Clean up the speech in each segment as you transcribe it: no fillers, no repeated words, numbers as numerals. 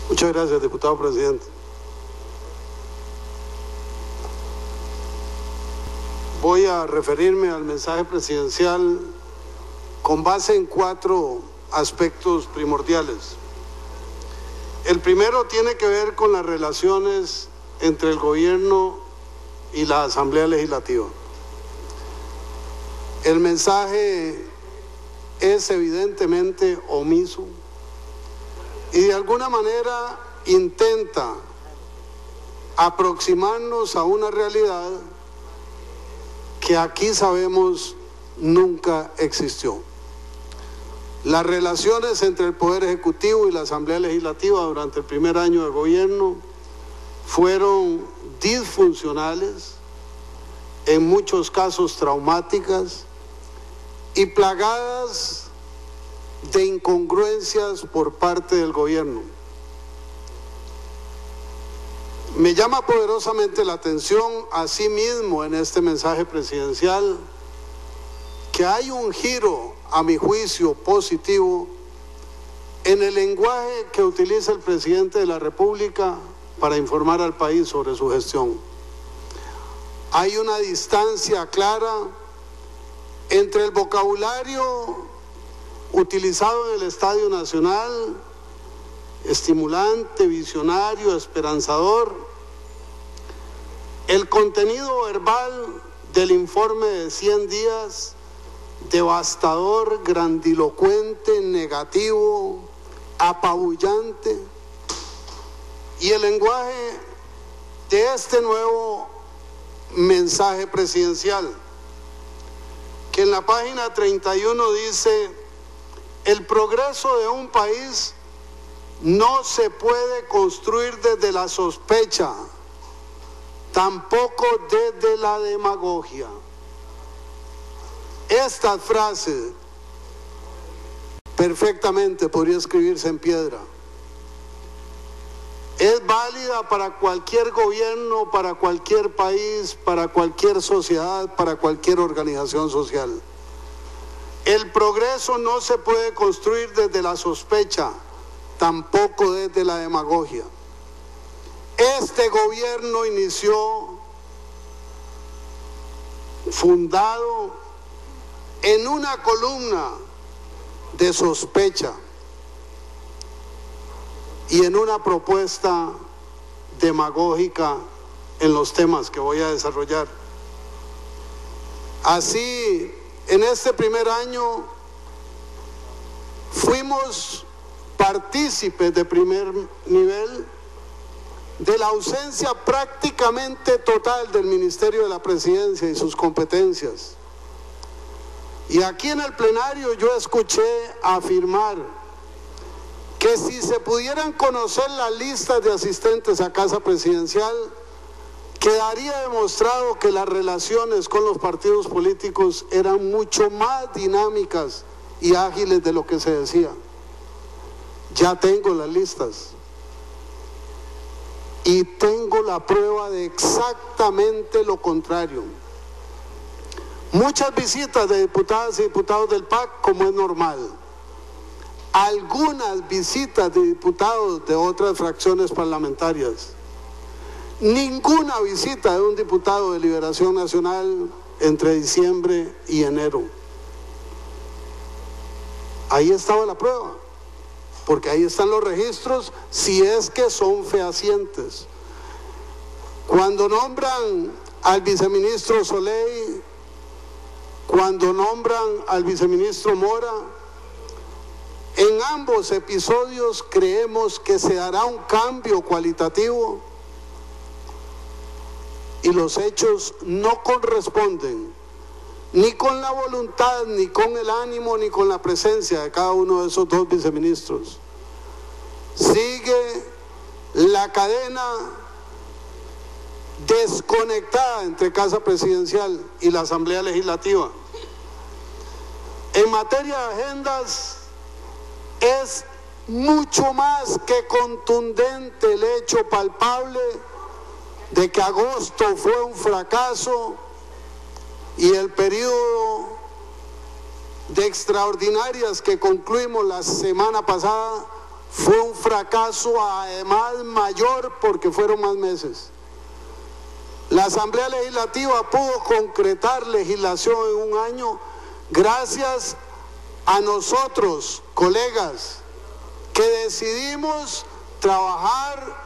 Muchas gracias, diputado presidente. Voy a referirme al mensaje presidencial con base en 4 aspectos primordiales. El primero tiene que ver con las relaciones entre el gobierno y la Asamblea Legislativa. El mensaje es evidentemente omiso y de alguna manera intenta aproximarnos a una realidad que aquí sabemos nunca existió. Las relaciones entre el Poder Ejecutivo y la Asamblea Legislativa durante el primer año de gobierno fueron disfuncionales, en muchos casos traumáticas y plagadas de incongruencias por parte del gobierno. Me llama poderosamente la atención, asimismo, en este mensaje presidencial, que hay un giro, a mi juicio, positivo en el lenguaje que utiliza el presidente de la República para informar al país sobre su gestión. Hay una distancia clara entre el vocabulario utilizado en el Estadio Nacional, estimulante, visionario, esperanzador, el contenido verbal del informe de 100 días, devastador, grandilocuente, negativo, apabullante, y el lenguaje de este nuevo mensaje presidencial, que en la página 31 dice: el progreso de un país no se puede construir desde la sospecha, tampoco desde la demagogia. Esta frase perfectamente podría escribirse en piedra. Es válida para cualquier gobierno, para cualquier país, para cualquier sociedad, para cualquier organización social. El progreso no se puede construir desde la sospecha, tampoco desde la demagogia. Este gobierno inició fundado en una columna de sospecha y en una propuesta demagógica en los temas que voy a desarrollar. Así, en este primer año fuimos partícipes de primer nivel de la ausencia prácticamente total del Ministerio de la Presidencia y sus competencias. Y aquí en el plenario yo escuché afirmar que si se pudieran conocer las listas de asistentes a Casa Presidencial, quedaría demostrado que las relaciones con los partidos políticos eran mucho más dinámicas y ágiles de lo que se decía. Ya tengo las listas y tengo la prueba de exactamente lo contrario. Muchas visitas de diputadas y diputados del PAC, como es normal. Algunas visitas de diputados de otras fracciones parlamentarias. Ninguna visita de un diputado de Liberación Nacional entre diciembre y enero. Ahí estaba la prueba, porque ahí están los registros, si es que son fehacientes. Cuando nombran al viceministro Soley, cuando nombran al viceministro Mora, en ambos episodios creemos que se dará un cambio cualitativo y los hechos no corresponden ni con la voluntad, ni con el ánimo, ni con la presencia de cada uno de esos 2 viceministros. Sigue la cadena desconectada entre Casa Presidencial y la Asamblea Legislativa. En materia de agendas, es mucho más que contundente el hecho palpable de que agosto fue un fracaso y el periodo de extraordinarias que concluimos la semana pasada fue un fracaso además mayor porque fueron más meses. La Asamblea Legislativa pudo concretar legislación en un año gracias a nosotros, colegas, que decidimos trabajar,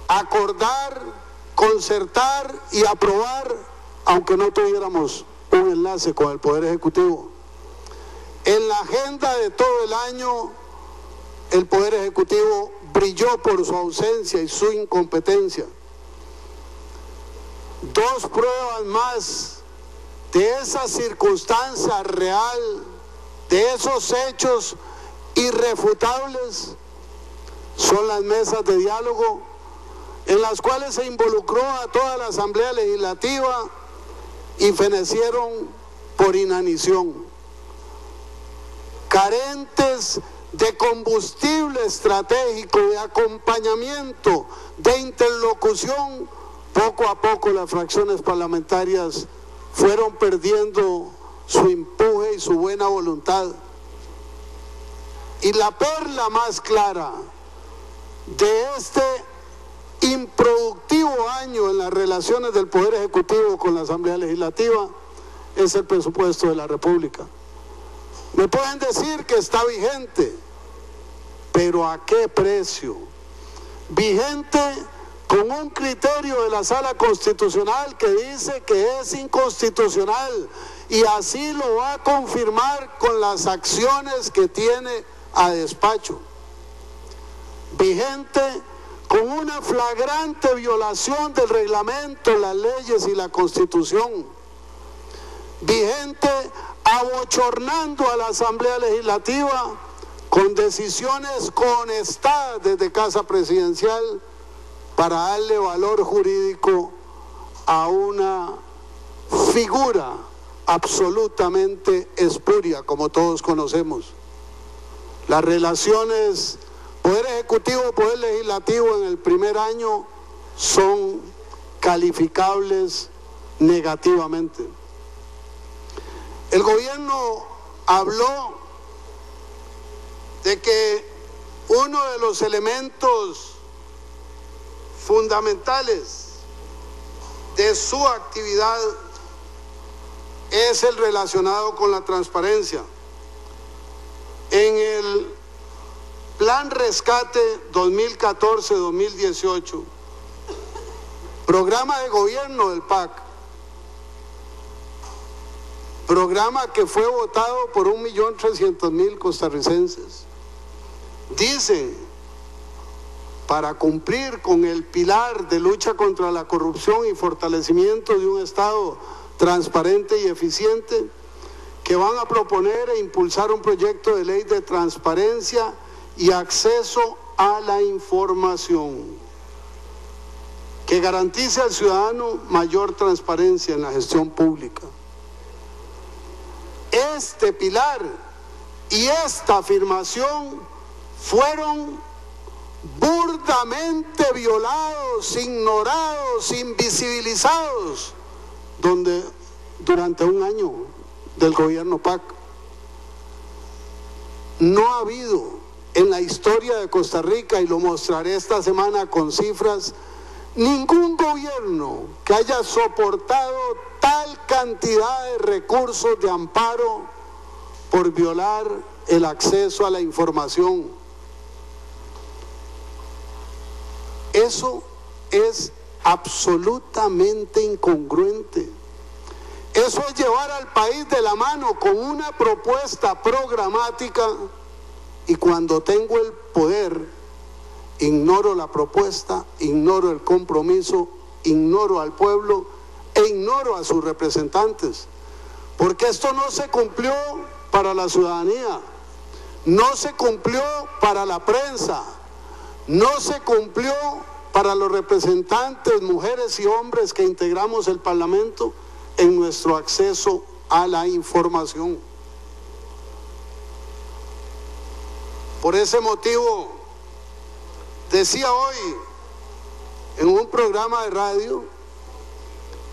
acordar, concertar y aprobar, aunque no tuviéramos un enlace con el Poder Ejecutivo. En la agenda de todo el año, el Poder Ejecutivo brilló por su ausencia y su incompetencia. Dos pruebas más de esa circunstancia real, de esos hechos irrefutables, son las mesas de diálogo en las cuales se involucró a toda la Asamblea Legislativa y fenecieron por inanición. Carentes de combustible estratégico, de acompañamiento, de interlocución, poco a poco las fracciones parlamentarias fueron perdiendo su empuje y su buena voluntad. Y la perla más clara de este improductivo año en las relaciones del Poder Ejecutivo con la Asamblea Legislativa es el presupuesto de la República. Me pueden decir que está vigente, pero ¿a qué precio? Vigente con un criterio de la Sala Constitucional que dice que es inconstitucional y así lo va a confirmar con las acciones que tiene a despacho. Vigente con una flagrante violación del reglamento, las leyes y la Constitución. Vigente abochornando a la Asamblea Legislativa con decisiones cohonestadas desde Casa Presidencial para darle valor jurídico a una figura absolutamente espuria, como todos conocemos. Las relaciones Poder Ejecutivo, Poder Legislativo en el primer año son calificables negativamente. El gobierno habló de que uno de los elementos fundamentales de su actividad es el relacionado con la transparencia. En el Plan Rescate 2014-2018, programa de gobierno del PAC, programa que fue votado por 1.300.000 costarricenses, dice, para cumplir con el pilar de lucha contra la corrupción y fortalecimiento de un Estado transparente y eficiente, que van a proponer e impulsar un proyecto de ley de transparencia y acceso a la información que garantice al ciudadano mayor transparencia en la gestión pública. Este pilar y esta afirmación fueron burdamente violados, ignorados, invisibilizados durante un año del gobierno PAC. No ha habido en la historia de Costa Rica, y lo mostraré esta semana con cifras, ningún gobierno que haya soportado tal cantidad de recursos de amparo por violar el acceso a la información. Eso es absolutamente incongruente. Eso es llevar al país de la mano con una propuesta programática, y cuando tengo el poder, ignoro la propuesta, ignoro el compromiso, ignoro al pueblo e ignoro a sus representantes. Porque esto no se cumplió para la ciudadanía, no se cumplió para la prensa, no se cumplió para los representantes, mujeres y hombres que integramos el Parlamento en nuestro acceso a la información. Por ese motivo, decía hoy en un programa de radio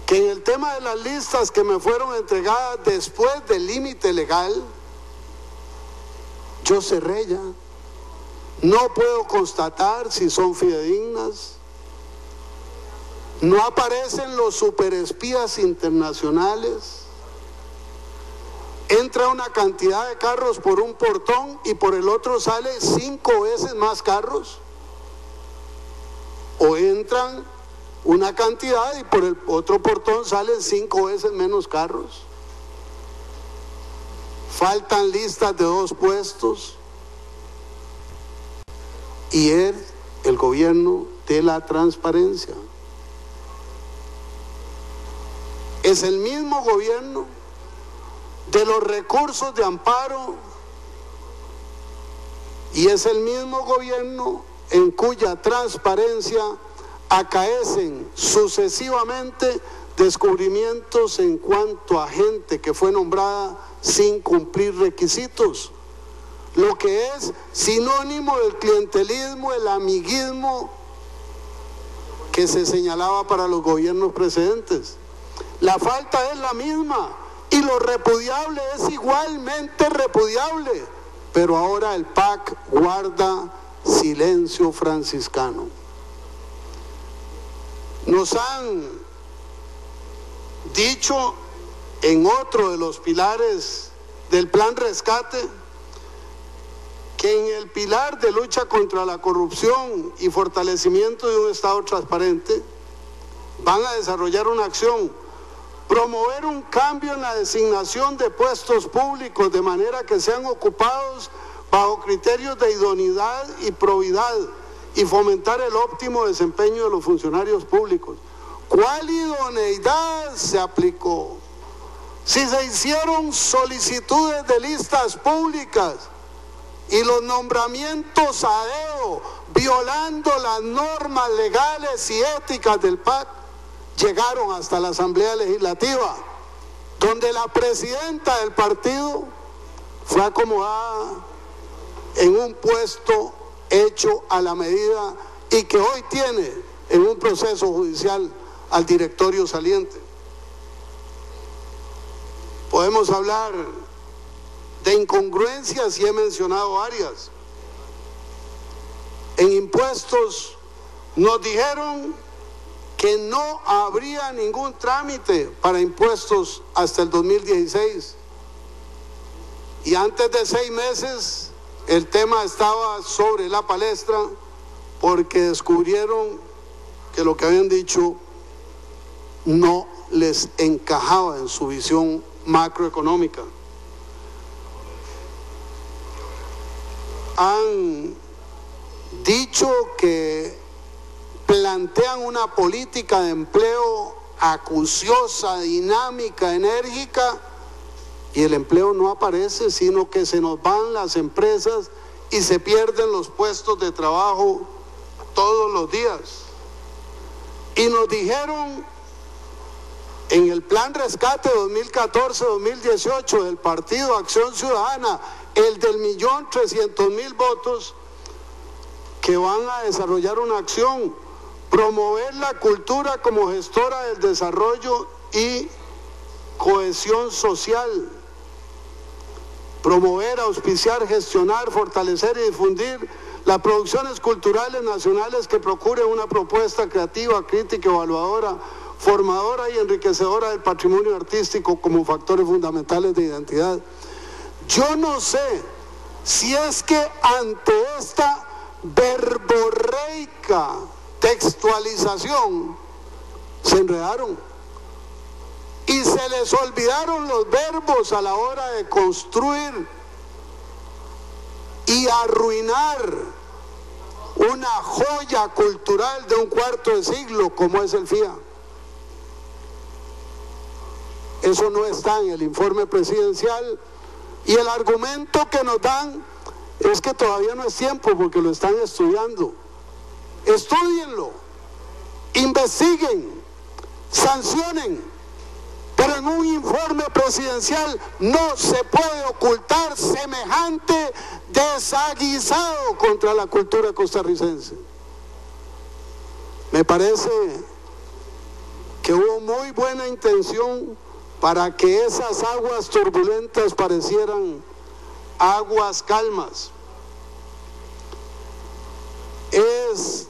que en el tema de las listas que me fueron entregadas después del límite legal, yo cerré ya. No puedo constatar si son fidedignas. No aparecen los superespías internacionales. Entra una cantidad de carros por un portón y por el otro sale 5 veces más carros. O entran una cantidad y por el otro portón salen 5 veces menos carros. Faltan listas de 2 puestos. Y es el gobierno de la transparencia. Es el mismo gobierno de los recursos de amparo y es el mismo gobierno en cuya transparencia acaecen sucesivamente descubrimientos en cuanto a gente que fue nombrada sin cumplir requisitos, lo que es sinónimo del clientelismo, el amiguismo que se señalaba para los gobiernos precedentes. La falta es la misma y lo repudiable es igualmente repudiable, pero ahora el PAC guarda silencio franciscano. Nos han dicho en otro de los pilares del plan rescate que en el pilar de lucha contra la corrupción y fortalecimiento de un Estado transparente van a desarrollar una acción, promover un cambio en la designación de puestos públicos de manera que sean ocupados bajo criterios de idoneidad y probidad y fomentar el óptimo desempeño de los funcionarios públicos. ¿Cuál idoneidad se aplicó? Si se hicieron solicitudes de listas públicas y los nombramientos a dedo, violando las normas legales y éticas del PAC, llegaron hasta la Asamblea Legislativa, donde la presidenta del partido fue acomodada en un puesto hecho a la medida y que hoy tiene en un proceso judicial al directorio saliente. Podemos hablar de incongruencias y he mencionado varias. En impuestos nos dijeron que no habría ningún trámite para impuestos hasta el 2016 y antes de 6 meses el tema estaba sobre la palestra porque descubrieron que lo que habían dicho no les encajaba en su visión macroeconómica. Han dicho que plantean una política de empleo acuciosa, dinámica, enérgica, y el empleo no aparece, sino que se nos van las empresas y se pierden los puestos de trabajo todos los días. Y nos dijeron en el plan rescate 2014-2018 del Partido Acción Ciudadana, el del 1.300.000 votos, que van a desarrollar una acción, promover la cultura como gestora del desarrollo y cohesión social, promover, auspiciar, gestionar, fortalecer y difundir las producciones culturales nacionales que procuren una propuesta creativa, crítica, evaluadora, formadora y enriquecedora del patrimonio artístico como factores fundamentales de identidad. Yo no sé si es que ante esta verborreica textualización se enredaron y se les olvidaron los verbos a la hora de construir y arruinar una joya cultural de un cuarto de siglo como es el FIA. Eso no está en el informe presidencial y el argumento que nos dan es que todavía no es tiempo porque lo están estudiando. Estúdienlo, investiguen, sancionen, pero en un informe presidencial no se puede ocultar semejante desaguisado contra la cultura costarricense. Me parece que hubo muy buena intención para que esas aguas turbulentas parecieran aguas calmas. Es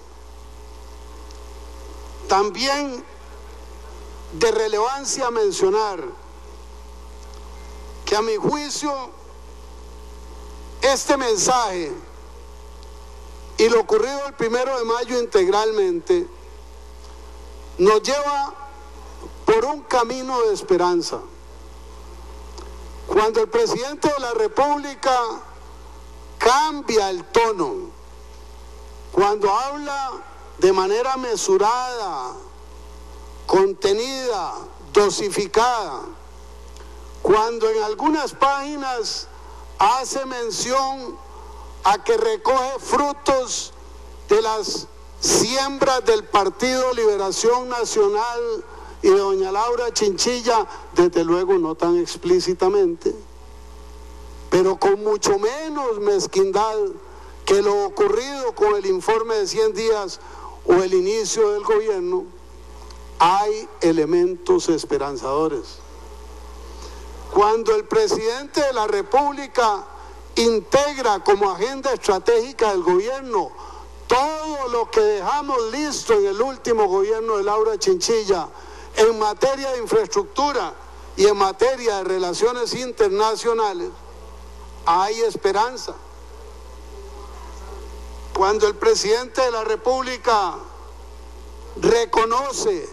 también de relevancia mencionar que a mi juicio este mensaje y lo ocurrido el 1 de mayo integralmente nos lleva por un camino de esperanza. Cuando el presidente de la República cambia el tono, cuando habla de manera mesurada, contenida, dosificada, cuando en algunas páginas hace mención a que recoge frutos de las siembras del Partido Liberación Nacional y de doña Laura Chinchilla, desde luego no tan explícitamente, pero con mucho menos mezquindad que lo ocurrido con el informe de 100 días o el inicio del gobierno, hay elementos esperanzadores. Cuando el presidente de la República integra como agenda estratégica del gobierno todo lo que dejamos listo en el último gobierno de Laura Chinchilla en materia de infraestructura y en materia de relaciones internacionales, hay esperanza. Cuando el presidente de la República reconoce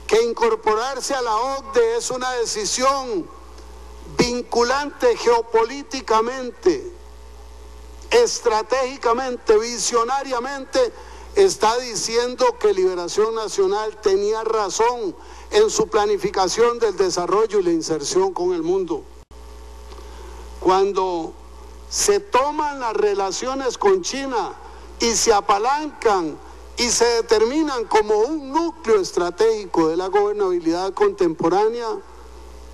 que incorporarse a la OCDE es una decisión vinculante geopolíticamente, estratégicamente, visionariamente, está diciendo que Liberación Nacional tenía razón en su planificación del desarrollo y la inserción con el mundo. Cuando se toman las relaciones con China y se apalancan y se determinan como un núcleo estratégico de la gobernabilidad contemporánea,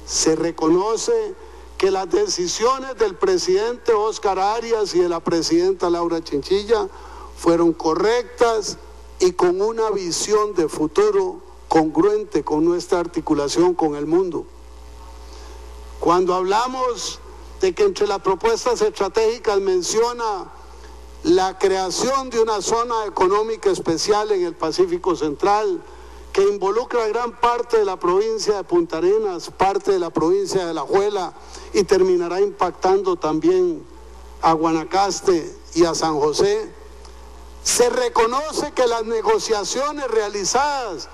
se reconoce que las decisiones del presidente Óscar Arias y de la presidenta Laura Chinchilla fueron correctas y con una visión de futuro congruente con nuestra articulación con el mundo. Cuando hablamos de que entre las propuestas estratégicas menciona la creación de una zona económica especial en el Pacífico Central, que involucra gran parte de la provincia de Punta Arenas, parte de la provincia de Alajuela, y terminará impactando también a Guanacaste y a San José. Se reconoce que las negociaciones realizadas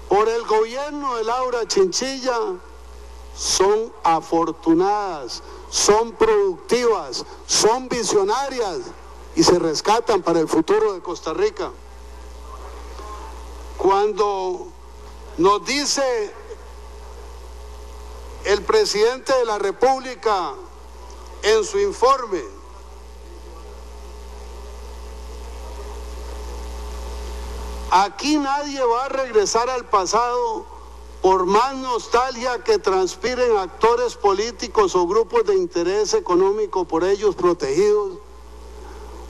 por el gobierno de Laura Chinchilla son afortunadas, son productivas, son visionarias y se rescatan para el futuro de Costa Rica. Cuando nos dice el presidente de la República en su informe aquí nadie va a regresar al pasado por más nostalgia que transpiren actores políticos o grupos de interés económico por ellos protegidos,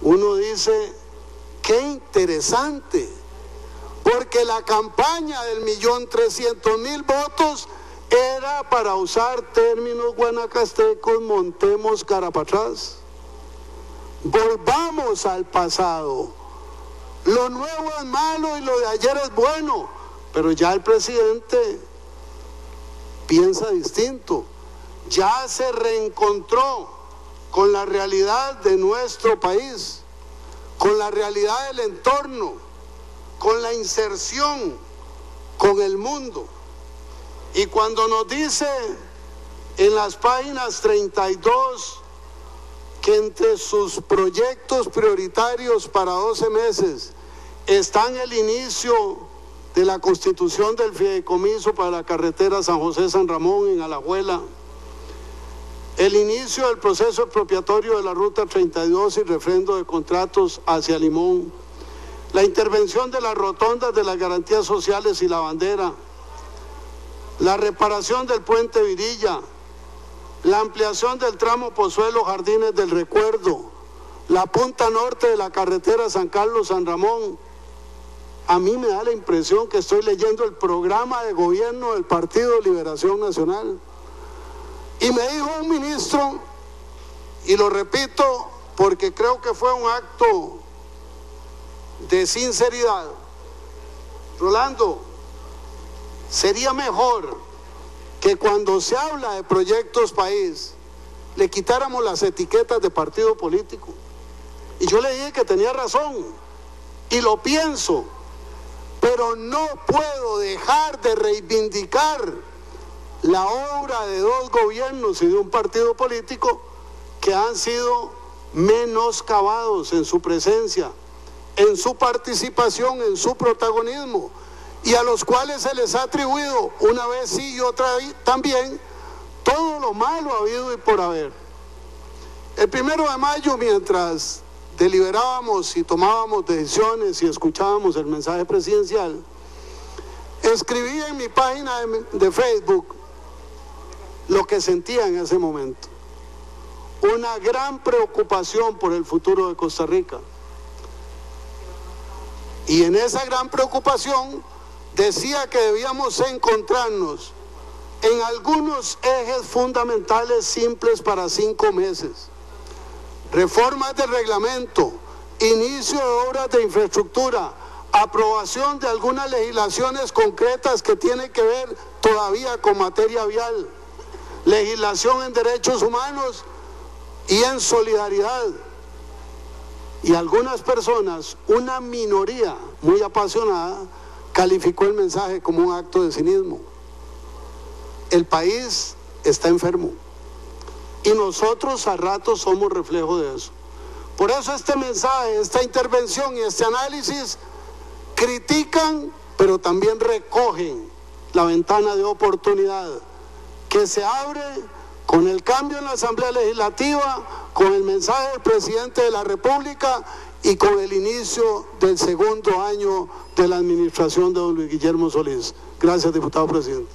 uno dice, qué interesante, porque la campaña del 1.300.000 votos era para usar términos guanacastecos, montemos cara para atrás, volvamos al pasado, lo nuevo es malo y lo de ayer es bueno, pero ya el presidente piensa distinto, ya se reencontró con la realidad de nuestro país, con la realidad del entorno, con la inserción con el mundo. Y cuando nos dice en las páginas 32 que entre sus proyectos prioritarios para 12 meses están el inicio de la constitución del fideicomiso para la carretera San José-San Ramón en Alajuela, el inicio del proceso expropiatorio de la Ruta 32 y refrendo de contratos hacia Limón, la intervención de las rotondas de las garantías sociales y la bandera, la reparación del puente Virilla, la ampliación del tramo Pozuelo Jardines del Recuerdo, la punta norte de la carretera San Carlos-San Ramón. A mí me da la impresión que estoy leyendo el programa de gobierno del Partido Liberación Nacional. Y me dijo un ministro, y lo repito porque creo que fue un acto de sinceridad. Rolando, sería mejor que cuando se habla de proyectos país, le quitáramos las etiquetas de partido político. Y yo le dije que tenía razón, y lo pienso, pero no puedo dejar de reivindicar la obra de dos gobiernos y de un partido político que han sido menoscabados en su presencia, en su participación, en su protagonismo, y a los cuales se les ha atribuido una vez sí y otra también todo lo malo habido y por haber. El 1 de mayo, mientras deliberábamos y tomábamos decisiones y escuchábamos el mensaje presidencial, escribí en mi página de Facebook lo que sentía en ese momento: una gran preocupación por el futuro de Costa Rica. Y en esa gran preocupación decía que debíamos encontrarnos en algunos ejes fundamentales simples para 5 meses. Reformas del reglamento, inicio de obras de infraestructura, aprobación de algunas legislaciones concretas que tienen que ver todavía con materia vial, legislación en derechos humanos y en solidaridad. Y algunas personas, una minoría muy apasionada, calificó el mensaje como un acto de cinismo. El país está enfermo y nosotros a ratos somos reflejo de eso. Por eso este mensaje, esta intervención y este análisis critican, pero también recogen la ventana de oportunidad que se abre con el cambio en la Asamblea Legislativa, con el mensaje del presidente de la República y con el inicio del segundo año de la administración de don Luis Guillermo Solís. Gracias, diputado presidente.